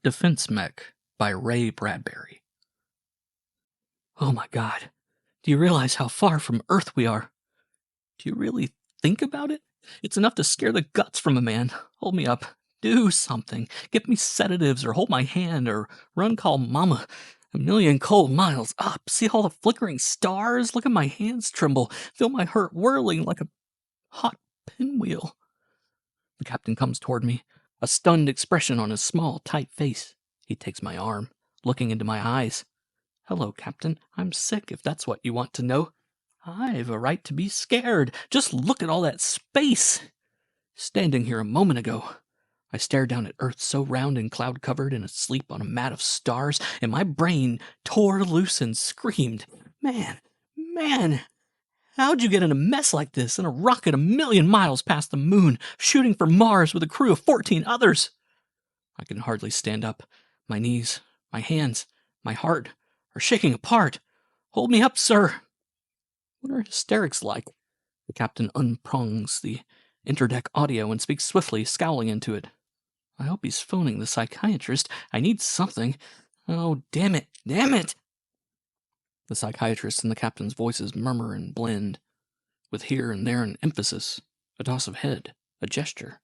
Defense Mech by Bradbury. Oh my God. Do you realize how far from Earth we are? Do you really think about it? It's enough to scare the guts from a man. Hold me up. Do something. Get me sedatives or hold my hand or run call mama. A million cold miles up. See all the flickering stars? Look at my hands tremble. Feel my heart whirling like a hot pinwheel. The captain comes toward me, a stunned expression on his small, tight face. He takes my arm, looking into my eyes. Hello, Captain. I'm sick, if that's what you want to know. I've a right to be scared. Just look at all that space. Standing here a moment ago, I stared down at Earth so round and cloud-covered and asleep on a mat of stars, and my brain tore loose and screamed, Man, how'd you get in a mess like this in a rocket a million miles past the moon, shooting for Mars with a crew of 14 others? I can hardly stand up. My knees, my hands, my heart are shaking apart. Hold me up, sir. What are hysterics like? The captain unprongs the interdeck audio and speaks swiftly, scowling into it. I hope he's phoning the psychiatrist. I need something. Oh, damn it. The psychiatrist and the captain's voices murmur and blend, with here and there an emphasis, a toss of head, a gesture.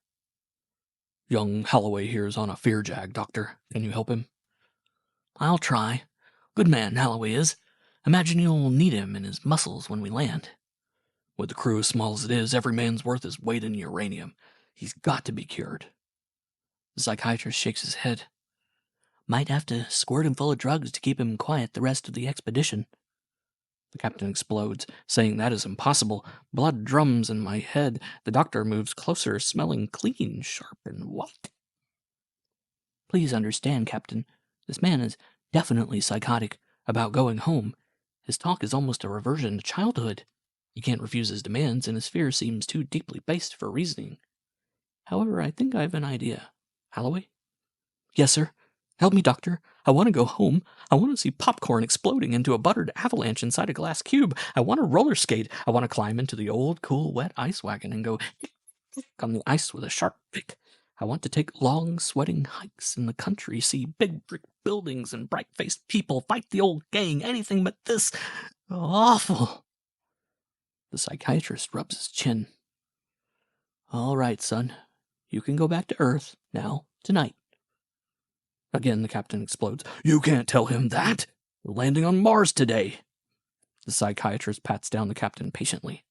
Young Holloway here's on a fear jag, Doctor. Can you help him? I'll try. Good man, Holloway is. Imagine you'll need him and his muscles when we land. With the crew as small as it is, every man's worth his weight in uranium. He's got to be cured. The psychiatrist shakes his head. Might have to squirt him full of drugs to keep him quiet the rest of the expedition. The captain explodes, saying that is impossible. Blood drums in my head. The doctor moves closer, smelling clean, sharp, and white. Please understand, Captain. This man is definitely psychotic about going home. His talk is almost a reversion to childhood. You can't refuse his demands, and his fear seems too deeply based for reasoning. However, I think I have an idea. Holloway? Yes, sir. Help me, Doctor. I want to go home. I want to see popcorn exploding into a buttered avalanche inside a glass cube. I want to roller skate. I want to climb into the old, cool, wet ice wagon and go on the ice with a sharp pick. I want to take long, sweating hikes in the country, see big brick buildings and bright-faced people, fight the old gang, anything but this. Awful. The psychiatrist rubs his chin. All right, son. You can go back to Earth now, tonight. Again, the captain explodes. You can't tell him that. We're landing on Mars today. The psychiatrist pats down the captain patiently.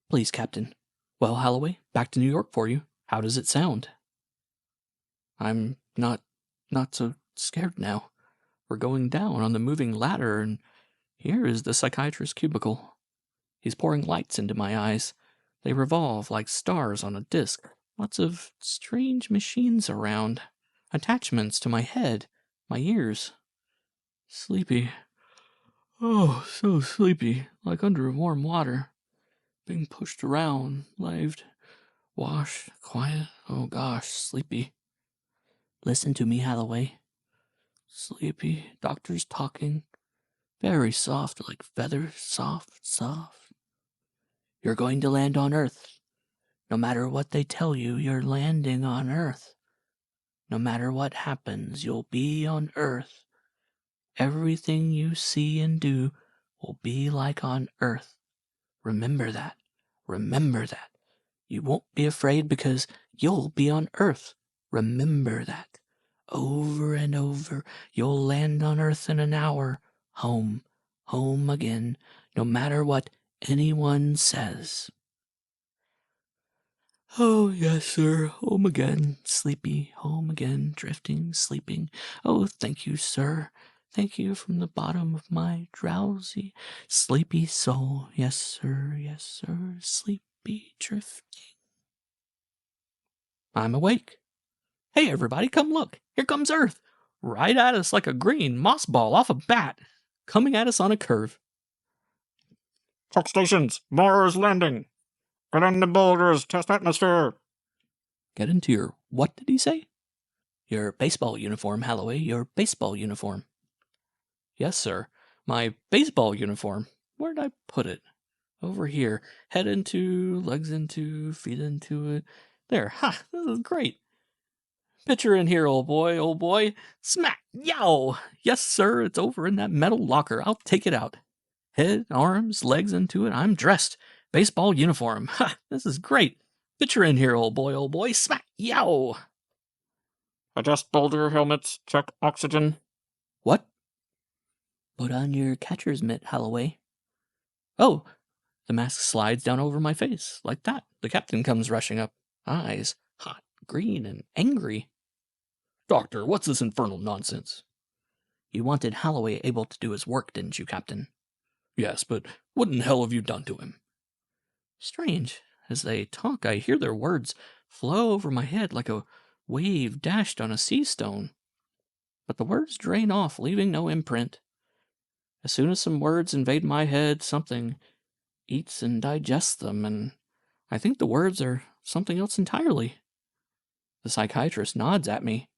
Please, Captain. Well, Holloway, back to New York for you. How does it sound? I'm not so scared now. We're going down on the moving ladder, and here is the psychiatrist's cubicle. He's pouring lights into my eyes. They revolve like stars on a disc. Lots of strange machines around. Attachments to my head, my ears. Sleepy. Oh, so sleepy, like under warm water. Being pushed around, laved, washed, quiet. Oh gosh, sleepy. Listen to me, Holloway. Sleepy, doctor's talking. Very soft, like feathers, soft. You're going to land on Earth. No matter what they tell you, you're landing on Earth. No matter what happens, you'll be on Earth. Everything you see and do will be like on Earth. Remember that. You won't be afraid because you'll be on Earth. Remember that. Over and over, you'll land on Earth in an hour. Home again, no matter what anyone says. Oh, yes, sir, home again, sleepy, home again, drifting, sleeping. Oh, thank you, sir. Thank you from the bottom of my drowsy, sleepy soul. Yes, sir, sleepy, drifting. I'm awake. Hey, everybody, come look. Here comes Earth. Right at us like a green moss ball off a bat. Coming at us on a curve. Check stations. Mars landing. Get in the boulders. Test atmosphere. Get into your, what did he say? Your baseball uniform, Holloway. Your baseball uniform. Yes, sir. My baseball uniform. Where'd I put it? Over here. Head into, legs into, feet into it. There. Ha! This is great. Pitcher in here, old boy, old boy. Smack! Yow! Yes, sir, it's over in that metal locker. I'll take it out. Head, arms, legs into it. I'm dressed. Baseball uniform. Ha! This is great. Pitcher in here, old boy, old boy. Smack! Yow! Adjust boulder helmets. Check oxygen. What? Put on your catcher's mitt, Holloway. Oh, the mask slides down over my face, like that. The captain comes rushing up. Eyes, hot, green, and angry. Doctor, what's this infernal nonsense? You wanted Holloway able to do his work, didn't you, Captain? Yes, but what in hell have you done to him? Strange. As they talk, I hear their words flow over my head like a wave dashed on a sea stone. But the words drain off, leaving no imprint. As soon as some words invade my head, something eats and digests them, and I think the words are something else entirely. The psychiatrist nods at me.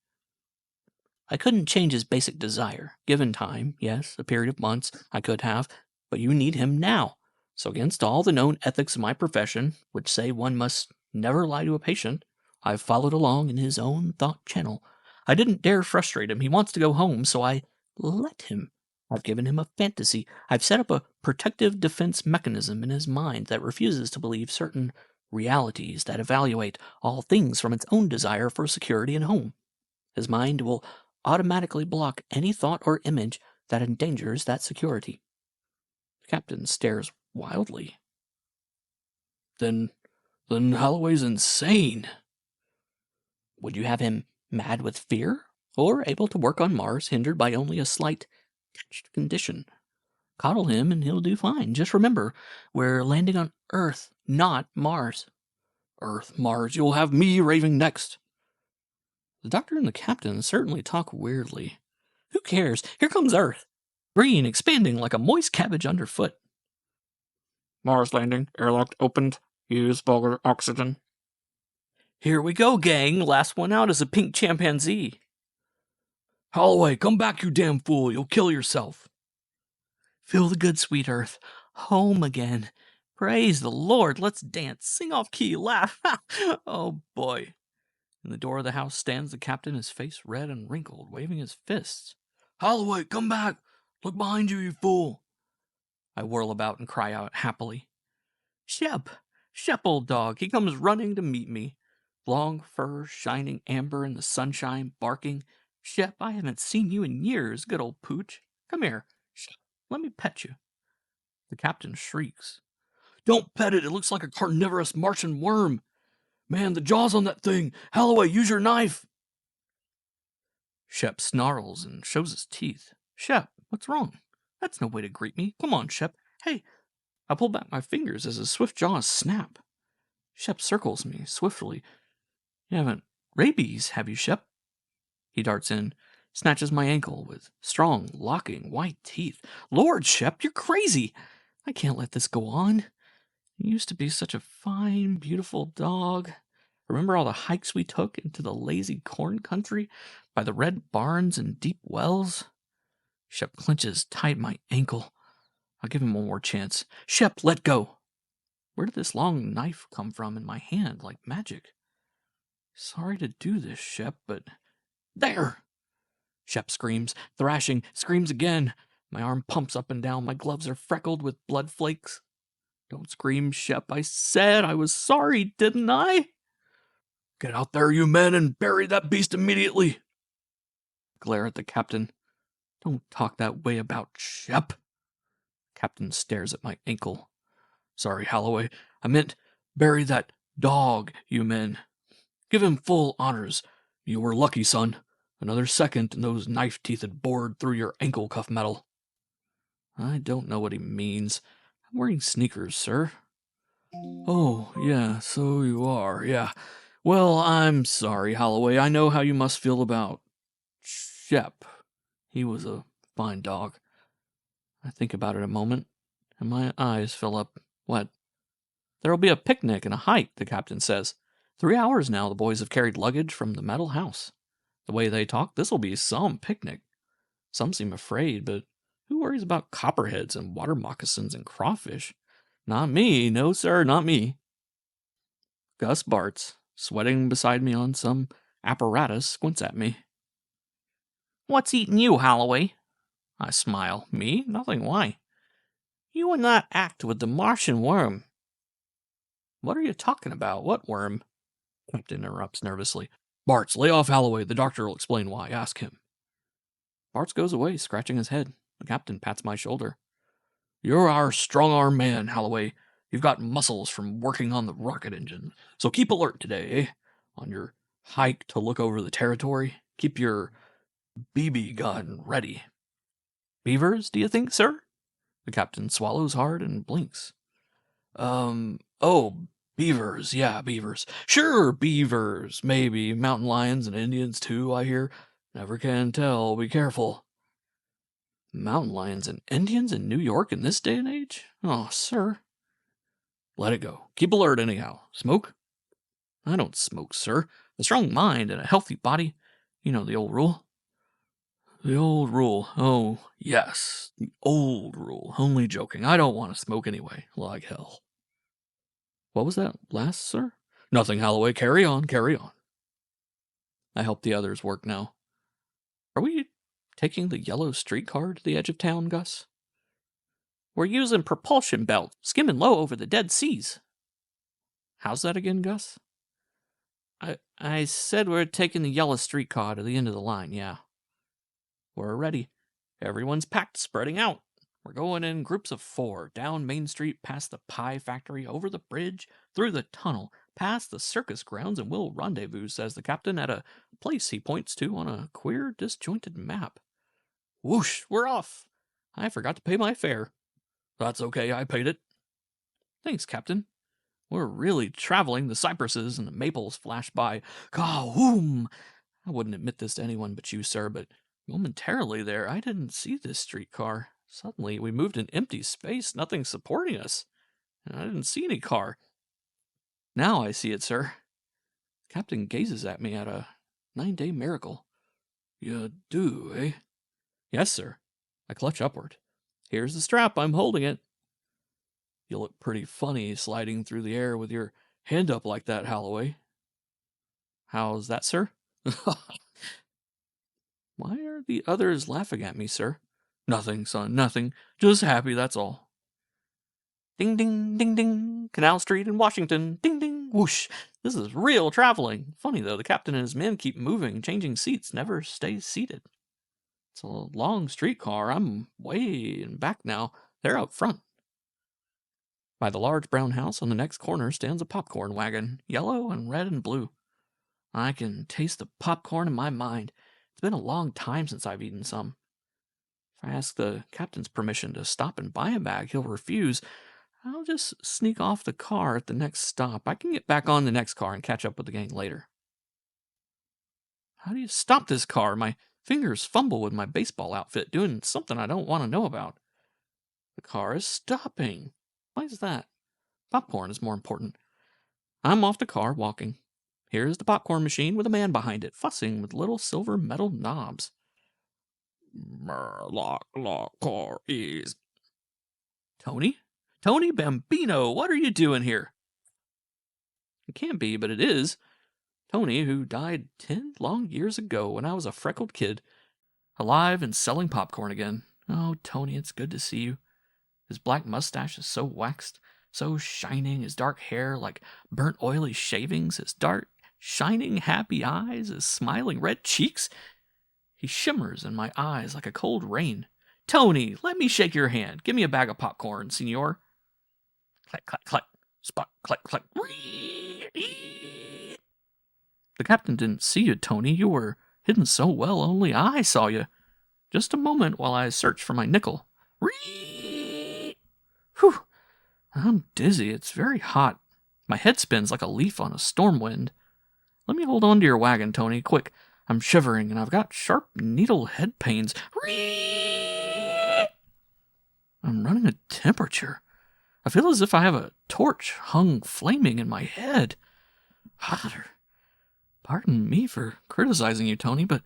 I couldn't change his basic desire. Given time, yes, a period of months, I could have, but you need him now. So against all the known ethics of my profession, which say one must never lie to a patient, I've followed along in his own thought channel. I didn't dare frustrate him. He wants to go home, so I let him. I've given him a fantasy. I've set up a protective defense mechanism in his mind that refuses to believe certain realities that evaluate all things from its own desire for security and home. His mind will automatically block any thought or image that endangers that security. The captain stares wildly. Then Holloway's insane. Would you have him mad with fear, or able to work on Mars hindered by only a slight touched condition? Coddle him and he'll do fine. Just remember, we're landing on Earth, not Mars. Earth, Mars, you'll have me raving next. The doctor and the captain certainly talk weirdly. Who cares? Here comes Earth. Green, expanding like a moist cabbage underfoot. Mars landing. Airlock opened. Use boulder oxygen. Here we go, gang. Last one out is a pink chimpanzee. Holloway, come back, you damn fool. You'll kill yourself. Feel the good, sweet Earth. Home again. Praise the Lord. Let's dance. Sing off key. Laugh. Oh, boy. In the door of the house stands the captain, his face red and wrinkled, waving his fists. Holloway, come back! Look behind you, you fool! I whirl about and cry out happily. Shep! Shep, old dog! He comes running to meet me. Long fur, shining amber in the sunshine, barking. Shep, I haven't seen you in years, good old pooch. Come here. Shep, let me pet you. The captain shrieks. Don't pet it! It looks like a carnivorous Martian worm! Man, the jaws on that thing! Holloway, use your knife! Shep snarls and shows his teeth. Shep, what's wrong? That's no way to greet me. Come on, Shep. Hey! I pull back my fingers as his swift jaws snap. Shep circles me swiftly. You haven't rabies, have you, Shep? He darts in, snatches my ankle with strong, locking, white teeth. Lord, Shep, you're crazy! I can't let this go on. You used to be such a fine, beautiful dog. Remember all the hikes we took into the lazy corn country by the red barns and deep wells? Shep clenches tight my ankle. I'll give him one more chance. Shep, let go. Where did this long knife come from in my hand like magic? Sorry to do this, Shep, but... There! Shep screams, thrashing, screams again. My arm pumps up and down. My gloves are freckled with blood flakes. Don't scream, Shep. I said I was sorry, didn't I? Get out there, you men, and bury that beast immediately. Glare at the captain. Don't talk that way about Shep. Captain stares at my ankle. Sorry, Holloway. I meant bury that dog, you men. Give him full honors. You were lucky, son. Another second and those knife teeth had bored through your ankle cuff metal. I don't know what he means. I'm wearing sneakers, sir. Oh, yeah, so you are, yeah. Well, I'm sorry, Holloway. I know how you must feel about Shep. He was a fine dog. I think about it a moment, and my eyes fill up. What? There'll be a picnic and a hike, the captain says. 3 hours now the boys have carried luggage from the metal house. The way they talk, this'll be some picnic. Some seem afraid, but who worries about copperheads and water moccasins and crawfish? Not me, no sir, not me. Gus barks, sweating beside me on some apparatus squints at me. What's eating you, Holloway? I smile. Me? Nothing. Why? You and that act with the Martian worm. What are you talking about? What worm? Captain interrupts nervously. Bartz, lay off Holloway. The doctor will explain why. Ask him. Bartz goes away, scratching his head. The captain pats my shoulder. You're our strong-arm man, Holloway. You've got muscles from working on the rocket engine. So keep alert today, eh? On your hike to look over the territory, keep your BB gun ready. Beavers, do you think, sir? The captain swallows hard and blinks. Oh, beavers. Yeah, beavers. Sure, beavers. Maybe mountain lions and Indians, too, I hear. Never can tell. Be careful. Mountain lions and Indians in New York in this day and age? Oh, sir. Let it go. Keep alert anyhow. Smoke? I don't smoke, sir. A strong mind and a healthy body. You know the old rule. The old rule. Oh, yes. The old rule. Only joking. I don't want to smoke anyway. Like hell. What was that last, sir? Nothing, Holloway. Carry on, carry on. I help the others work now. Are we taking the yellow streetcar to the edge of town, Gus? We're using propulsion belt, skimming low over the Dead Seas. How's that again, Gus? I said we're taking the yellow streetcar to the end of the line, yeah. We're ready. Everyone's packed, spreading out. We're going in groups of 4, down Main Street, past the pie factory, over the bridge, through the tunnel, past the circus grounds, and we'll rendezvous, says the captain, at a place he points to on a queer, disjointed map. Whoosh, we're off. I forgot to pay my fare. That's okay, I paid it. Thanks, Captain. We're really traveling. The cypresses and the maples flash by. Kahoom! I wouldn't admit this to anyone but you, sir, but momentarily there, I didn't see this streetcar. Suddenly, we moved in empty space, nothing supporting us, and I didn't see any car. Now I see it, sir. The captain gazes at me at a 9-day miracle. You do, eh? Yes, sir. I clutch upward. Here's the strap. I'm holding it. You look pretty funny sliding through the air with your hand up like that, Holloway. How's that, sir? Why are the others laughing at me, sir? Nothing, son, nothing. Just happy, that's all. Ding, ding, ding, ding. Canal Street in Washington. Ding, ding, whoosh. This is real traveling. Funny, though, the captain and his men keep moving, changing seats, never stay seated. It's a long streetcar. I'm way in back now. They're out front. By the large brown house on the next corner stands a popcorn wagon, yellow and red and blue. I can taste the popcorn in my mind. It's been a long time since I've eaten some. If I ask the captain's permission to stop and buy a bag, he'll refuse. I'll just sneak off the car at the next stop. I can get back on the next car and catch up with the gang later. How do you stop this car? My fingers fumble with my baseball outfit, doing something I don't want to know about. The car is stopping. Why is that? Popcorn is more important. I'm off the car, walking. Here's the popcorn machine with a man behind it, fussing with little silver metal knobs. Lock, car is. Tony? Tony Bambino, what are you doing here? It can't be, but it is. Tony, who died 10 long years ago when I was a freckled kid, alive and selling popcorn again. Oh, Tony, it's good to see you. His black mustache is so waxed, so shining, his dark hair like burnt oily shavings, his dark, shining, happy eyes, his smiling red cheeks. He shimmers in my eyes like a cold rain. Tony, let me shake your hand. Give me a bag of popcorn, senor. Clack, clack, clack. Spot, clack, clack. The captain didn't see you, Tony. You were hidden so well, only I saw you. Just a moment while I searched for my nickel. Whew. I'm dizzy. It's very hot. My head spins like a leaf on a storm wind. Let me hold on to your wagon, Tony. Quick. I'm shivering, and I've got sharp needle head pains. I'm running a temperature. I feel as if I have a torch hung flaming in my head. Hotter. Pardon me for criticizing you, Tony, but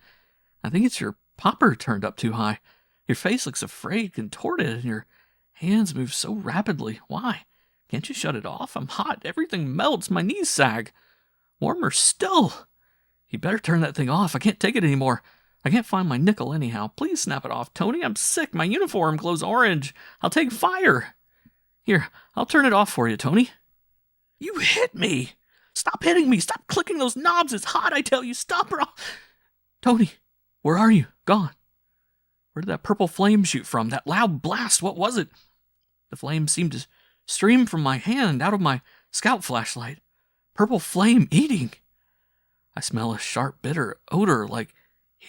I think it's your popper turned up too high. Your face looks afraid, contorted, and your hands move so rapidly. Why? Can't you shut it off? I'm hot. Everything melts. My knees sag. Warmer still. You better turn that thing off. I can't take it anymore. I can't find my nickel anyhow. Please snap it off, Tony. I'm sick. My uniform glows orange. I'll take fire. Here, I'll turn it off for you, Tony. You hit me. Stop hitting me. Stop clicking those knobs. It's hot, I tell you. Stop or I'll... Tony, where are you? Gone. Where did that purple flame shoot from? That loud blast, what was it? The flame seemed to stream from my hand out of my scout flashlight. Purple flame eating. I smell a sharp, bitter odor like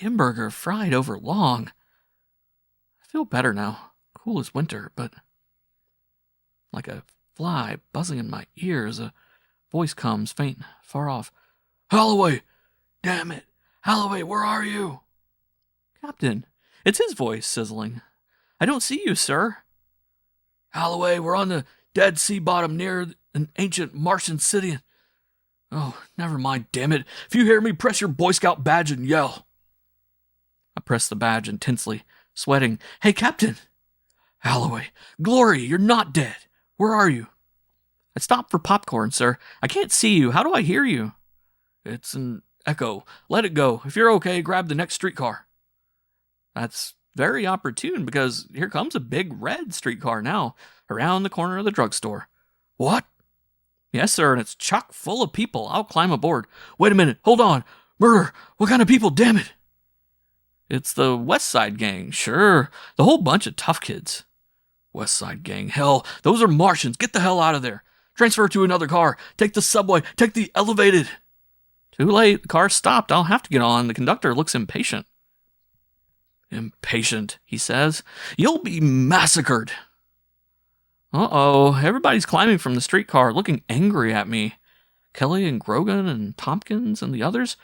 hamburger fried over long. I feel better now. Cool as winter, but like a fly buzzing in my ears, a voice comes, faint, far off. Holloway! Damn it! Holloway, where are you? Captain, it's his voice, sizzling. I don't see you, sir. Holloway, we're on the dead sea bottom near an ancient Martian city. Oh, never mind, damn it. If you hear me, press your Boy Scout badge and yell. I press the badge intensely, sweating. Hey, Captain! Holloway, Glory, you're not dead. Where are you? I stopped for popcorn, sir. I can't see you. How do I hear you? It's an echo. Let it go. If you're okay, grab the next streetcar. That's very opportune because here comes a big red streetcar now, around the corner of the drugstore. What? Yes, sir, and it's chock full of people. I'll climb aboard. Wait a minute. Hold on. Murder. What kind of people, damn it? It's the West Side Gang, sure. The whole bunch of tough kids. West Side Gang. Hell, those are Martians. Get the hell out of there. Transfer to another car. Take the subway. Take the elevated. Too late. The car stopped. I'll have to get on. The conductor looks impatient. Impatient, he says. You'll be massacred. Uh-oh. Everybody's climbing from the streetcar, looking angry at me. Kelly and Grogan and Tompkins and the others.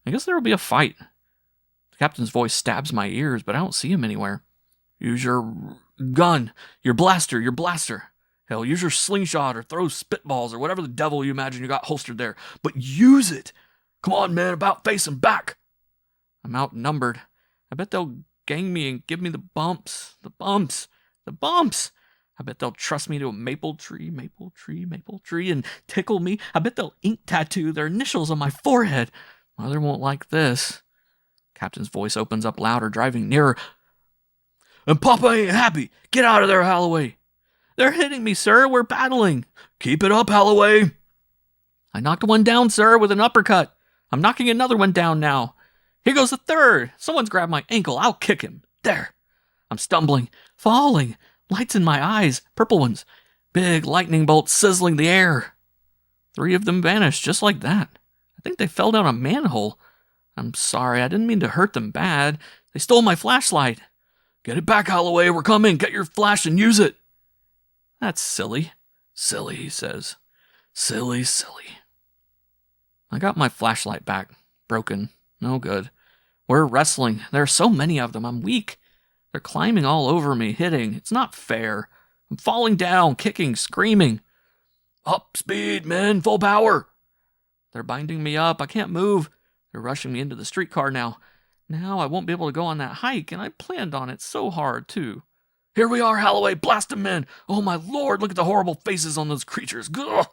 I guess there'll be a fight. The captain's voice stabs my ears, but I don't see him anywhere. Use your gun. Your blaster. Hell, use your slingshot or throw spitballs or whatever the devil you imagine you got holstered there. But use it. Come on, man, about face and back. I'm outnumbered. I bet they'll gang me and give me the bumps. I bet they'll truss me to a maple tree, and tickle me. I bet they'll ink tattoo their initials on my forehead. Mother won't like this. Captain's voice opens up louder, driving nearer. And Papa ain't happy. Get out of there, Holloway. They're hitting me, sir. We're battling. Keep it up, Holloway. I knocked one down, sir, with an uppercut. I'm knocking another one down now. Here goes the third. Someone's grabbed my ankle. I'll kick him. There. I'm stumbling, falling. Lights in my eyes, purple ones. Big lightning bolts sizzling the air. 3 of them vanished just like that. I think they fell down a manhole. I'm sorry, I didn't mean to hurt them bad. They stole my flashlight. Get it back, Holloway. We're coming. Get your flash and use it. That's silly. Silly, he says. Silly. I got my flashlight back. Broken. No good. We're wrestling. There are so many of them. I'm weak. They're climbing all over me, hitting. It's not fair. I'm falling down, kicking, screaming. Up speed, men. Full power. They're binding me up. I can't move. They're rushing me into the streetcar now. Now I won't be able to go on that hike, and I planned on it so hard, too. Here we are, Holloway. Blast 'em, men. Oh, my Lord, look at the horrible faces on those creatures. Gah!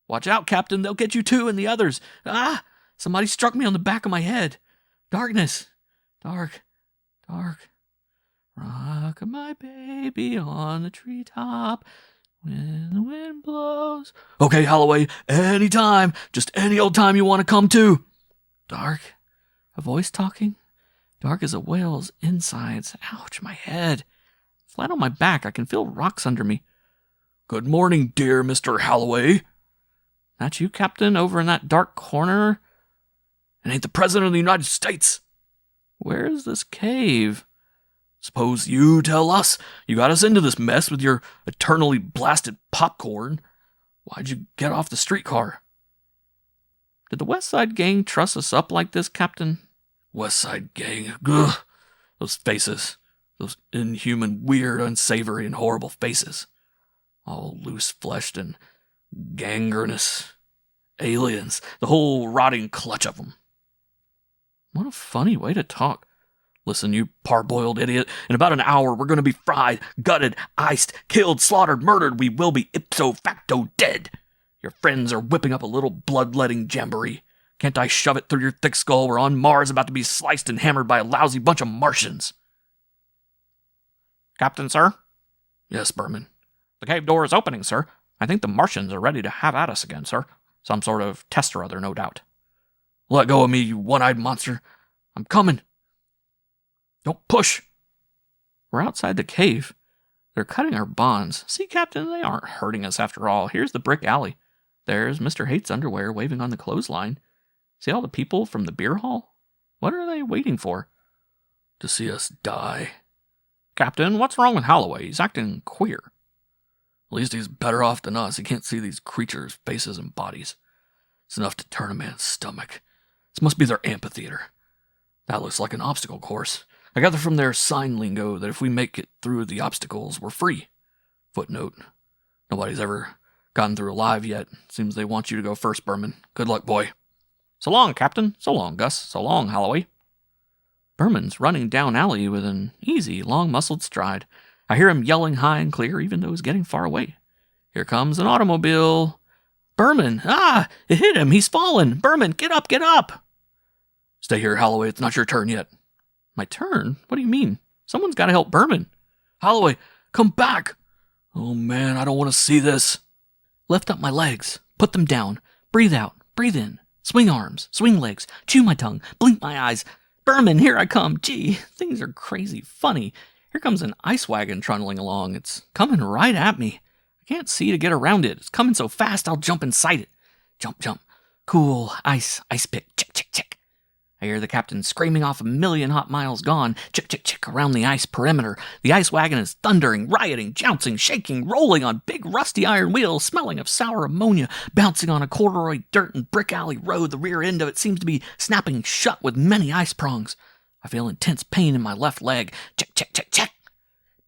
Watch out, Captain. They'll get you, too, and the others. Ah! Somebody struck me on the back of my head. Darkness. Dark. Rock my baby on the treetop when the wind blows. Okay, Holloway, anytime. Just any old time you want to come to. Dark. A voice talking? Dark as a whale's insides. Ouch, my head. Flat on my back, I can feel rocks under me. Good morning, dear Mr. Holloway. That you, Captain, over in that dark corner? It ain't the President of the United States. Where's this cave? Suppose you tell us. You got us into this mess with your eternally blasted popcorn. Why'd you get off the streetcar? Did the West Side Gang truss us up like this, Captain? West Side Gang. Ugh. Those faces. Those inhuman, weird, unsavory, and horrible faces. All loose-fleshed and gangrenous. Aliens. The whole rotting clutch of them. What a funny way to talk. Listen, you parboiled idiot. In about an hour, we're going to be fried, gutted, iced, killed, slaughtered, murdered. We will be ipso facto dead. Your friends are whipping up a little bloodletting jamboree. Can't I shove it through your thick skull? We're on Mars, about to be sliced and hammered by a lousy bunch of Martians. Captain, sir? Yes, Berman. The cave door is opening, sir. I think the Martians are ready to have at us again, sir. Some sort of test or other, no doubt. Let go of me, you one-eyed monster. I'm coming. Don't push. We're outside the cave. They're cutting our bonds. See, Captain, they aren't hurting us after all. Here's the brick alley. There's Mr. Hate's underwear waving on the clothesline. See all the people from the beer hall? What are they waiting for? To see us die. Captain, what's wrong with Holloway? He's acting queer. At least he's better off than us. He can't see these creatures' faces and bodies. It's enough to turn a man's stomach. This must be their amphitheater. That looks like an obstacle course. I gather from their sign lingo that if we make it through the obstacles, we're free. Footnote. Nobody's ever gotten through alive yet. Seems they want you to go first, Berman. Good luck, boy. So long, Captain. So long, Gus. So long, Holloway. Berman's running down alley with an easy, long-muscled stride. I hear him yelling high and clear, even though he's getting far away. Here comes an automobile. Berman! Ah! It hit him! He's fallen! Berman, get up! Get up! Stay here, Holloway. It's not your turn yet. My turn? What do you mean? Someone's got to help Berman. Holloway, come back! Oh, man, I don't want to see this. Lift up my legs. Put them down. Breathe out. Breathe in. Swing arms. Swing legs. Chew my tongue. Blink my eyes. Berman, here I come. Gee, things are crazy funny. Here comes an ice wagon trundling along. It's coming right at me. I can't see to get around it. It's coming so fast I'll jump inside it. Jump, jump. Cool. Ice pick. Chick, chick, chick. I hear the captain screaming off a million hot miles gone. Chick, chick, chick around the ice perimeter. The ice wagon is thundering, rioting, jouncing, shaking, rolling on big rusty iron wheels, smelling of sour ammonia, bouncing on a corduroy dirt and brick alley road. The rear end of it seems to be snapping shut with many ice prongs. I feel intense pain in my left leg. Check, check, check, check.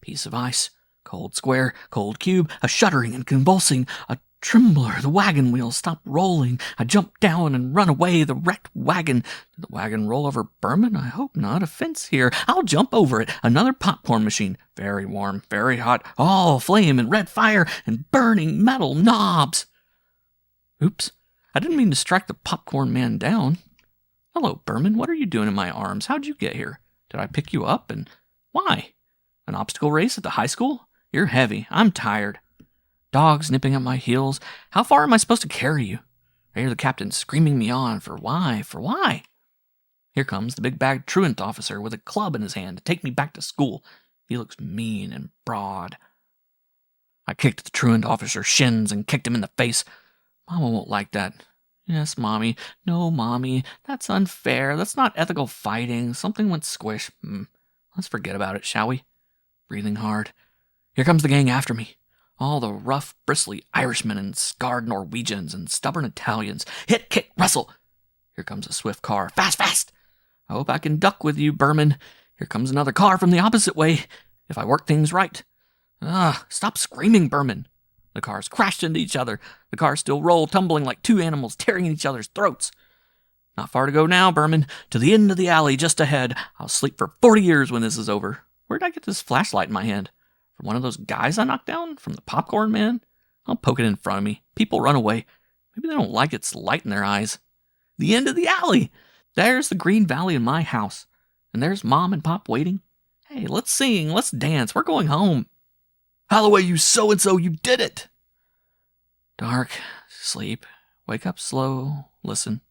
Piece of ice. Cold square, cold cube, a shuddering and convulsing, a trembler. The wagon wheels stop rolling. I jump down and run away. The wrecked wagon. Did the wagon roll over Berman? I hope not. A fence here. I'll jump over it. Another popcorn machine. Very warm, very hot. All flame and red fire and burning metal knobs. Oops. I didn't mean to strike the popcorn man down. Hello, Berman. What are you doing in my arms? How'd you get here? Did I pick you up? And why? An obstacle race at the high school? You're heavy. I'm tired. Dogs nipping at my heels. How far am I supposed to carry you? I hear the captain screaming me on. For why? For why? Here comes the big-bagged truant officer with a club in his hand to take me back to school. He looks mean and broad. I kicked the truant officer's shins and kicked him in the face. Mama won't like that. Yes, Mommy. No, Mommy. That's unfair. That's not ethical fighting. Something went squish. Let's forget about it, shall we? Breathing hard. Here comes the gang after me. All the rough, bristly Irishmen and scarred Norwegians and stubborn Italians. Hit, kick, wrestle. Here comes a swift car. Fast, fast. I hope I can duck with you, Berman. Here comes another car from the opposite way, if I work things right. Stop screaming, Berman. The cars crashed into each other. The cars still roll, tumbling like two animals tearing at each other's throats. Not far to go now, Berman. To the end of the alley just ahead. I'll sleep for 40 years when this is over. Where'd I get this flashlight in my hand? From one of those guys I knocked down? From the popcorn man? I'll poke it in front of me. People run away. Maybe they don't like its light in their eyes. The end of the alley! There's the Green Valley and my house. And there's Mom and Pop waiting. Hey, let's sing. Let's dance. We're going home. Holloway, you so-and-so, you did it! Dark, sleep, wake up slow, listen.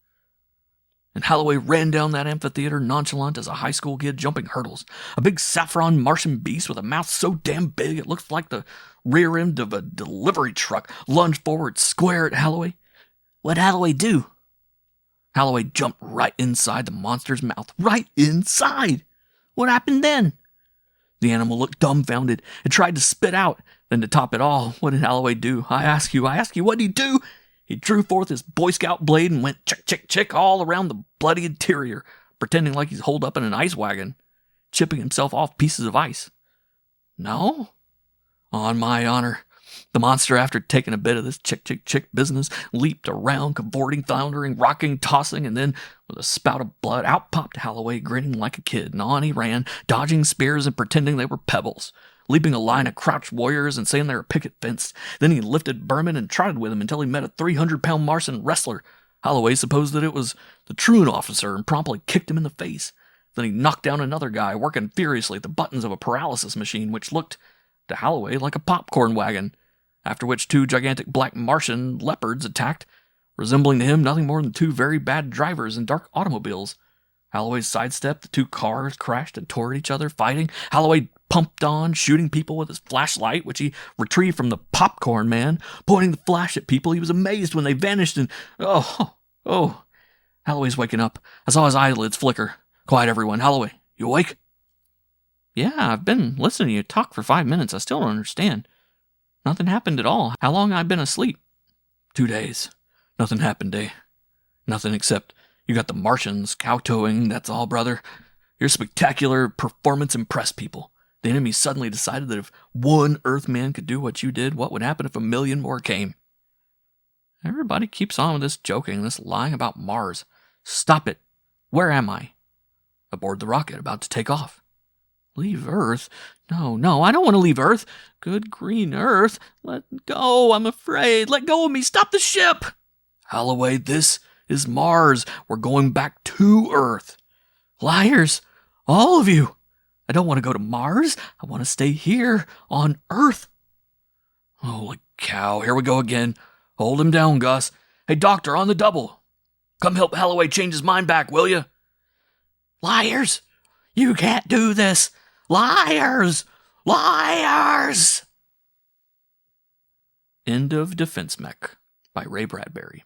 And Holloway ran down that amphitheater nonchalant as a high school kid jumping hurdles. A big saffron Martian beast with a mouth so damn big it looks like the rear end of a delivery truck lunged forward square at Holloway. What'd Holloway do? Holloway jumped right inside the monster's mouth. Right inside! What happened then? The animal looked dumbfounded. It tried to spit out. Then to top it all, what did Holloway do? I ask you, what did he do? He drew forth his Boy Scout blade and went chick, chick, chick all around the bloody interior, pretending like he's holed up in an ice wagon, chipping himself off pieces of ice. No? On my honor. The monster, after taking a bit of this chick, chick, chick business, leaped around, cavorting, floundering, rocking, tossing, and then, with a spout of blood, out popped Holloway, grinning like a kid, and on he ran, dodging spears and pretending they were pebbles, leaping a line of crouched warriors and saying they were picket fenced. Then he lifted Berman and trotted with him until he met a 300-pound Martian wrestler. Holloway supposed that it was the truant officer and promptly kicked him in the face. Then he knocked down another guy, working furiously at the buttons of a paralysis machine, which looked to Holloway like a popcorn wagon, after which 2 gigantic black Martian leopards attacked, resembling to him nothing more than 2 very bad drivers in dark automobiles. Holloway sidestepped, the 2 cars crashed and tore at each other, fighting. Holloway pumped on, shooting people with his flashlight, which he retrieved from the popcorn man, pointing the flash at people. He was amazed when they vanished, and oh. Holloway's waking up. I saw his eyelids flicker. Quiet, everyone. Holloway, you awake? Yeah, I've been listening to you talk for 5 minutes. I still don't understand. Nothing happened at all. How long I've been asleep? 2 days. Nothing happened, eh? Nothing except you got the Martians kowtowing, that's all, brother. Your spectacular performance impressed people. The enemy suddenly decided that if 1 Earthman could do what you did, what would happen if 1,000,000 more came? Everybody keeps on with this joking, this lying about Mars. Stop it. Where am I? Aboard the rocket, about to take off. Leave Earth? No, I don't want to leave Earth. Good green Earth. Let go, I'm afraid. Let go of me. Stop the ship. Holloway, this is Mars. We're going back to Earth. Liars, all of you. I don't want to go to Mars. I want to stay here on Earth. Holy cow, here we go again. Hold him down, Gus. Hey, doctor, on the double. Come help Holloway change his mind back, will you? Liars! You can't do this! Liars! Liars! End of Defense Mech by Ray Bradbury.